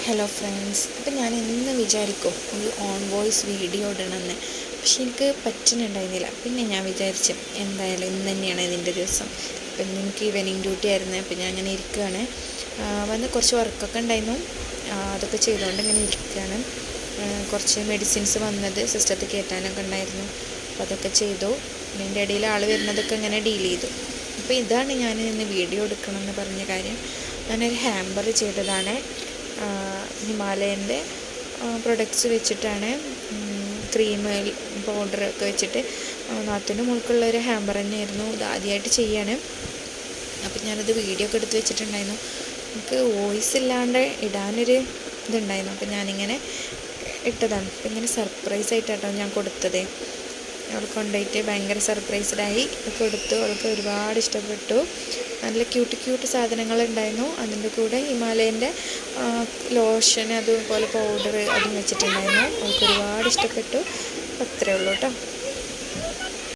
Hello friends, അപ്പം ഞാൻ ഇന്ന് വിചാരിക്കും ഒരു ഓൺ വോയിസ് വീഡിയോ ഇടണമെന്ന്. പക്ഷെ എനിക്ക് പറ്റുന്നുണ്ടായിരുന്നില്ല. പിന്നെ ഞാൻ വിചാരിച്ചു എന്തായാലും ഇന്ന് തന്നെയാണ് ഇതിൻ്റെ ദിവസം. അപ്പം ഇന്ന് എനിക്ക് ഈവനിങ് ഡ്യൂട്ടി ആയിരുന്നു. അപ്പം ഞാൻ അങ്ങനെ ഇരിക്കുകയാണ്. വന്ന് കുറച്ച് വർക്കൊക്കെ ഉണ്ടായിരുന്നു, അതൊക്കെ ചെയ്തുകൊണ്ട് ഇങ്ങനെ ഇരിക്കുകയാണ്. കുറച്ച് മെഡിസിൻസ് വന്നത് സിസ്റ്റത്തിൽ കയറ്റാനൊക്കെ ഉണ്ടായിരുന്നു. അപ്പോൾ അതൊക്കെ ചെയ്തു. ഇതിൻ്റെ ഇടയിൽ ആൾ വരുന്നതൊക്കെ ഇങ്ങനെ ഡീൽ ചെയ്തു. അപ്പോൾ ഇതാണ് ഞാൻ ഇന്ന് വീഡിയോ എടുക്കണമെന്ന് പറഞ്ഞ കാര്യം. ഞാനൊരു ഹാമ്പർ ചെയ്തതാണ്. ഹിമാലയൻ്റെ പ്രൊഡക്ട്സ് വെച്ചിട്ടാണ്, ക്രീം പൗഡറൊക്കെ വെച്ചിട്ട് നാത്തിൻ്റെ മുൾക്കുള്ളൊരു ഹാമ്പർ തന്നെയായിരുന്നു. ഇത് ആദ്യമായിട്ട് ചെയ്യാണ്. അപ്പം ഞാനത് വീഡിയോ ഒക്കെ എടുത്ത് വെച്ചിട്ടുണ്ടായിരുന്നു. എനിക്ക് വോയിസ് ഇല്ലാണ്ട് ഇടാനൊരു ഇതുണ്ടായിരുന്നു. അപ്പം ഞാനിങ്ങനെ ഇട്ടതാണ്. അപ്പം ഇങ്ങനെ സർപ്രൈസായിട്ടാട്ടോ ഞാൻ കൊടുത്തത്. അവൾക്ക് കൊണ്ടുപോയിട്ട് ഭയങ്കര സർപ്രൈസ്ഡായി കൊടുത്തു. അവൾക്ക് ഒരുപാട് ഇഷ്ടപ്പെട്ടു. നല്ല ക്യൂട്ട് സാധനങ്ങളുണ്ടായിരുന്നു. അതിൻ്റെ കൂടെ ഹിമാലയൻ്റെ ലോഷൻ അതുപോലെ പൗഡർ അതും വെച്ചിട്ടുണ്ടായിരുന്നു. അവൾക്ക് ഒരുപാട് ഇഷ്ടപ്പെട്ടു. അത്രയേ ഉള്ളൂ കേട്ടോ.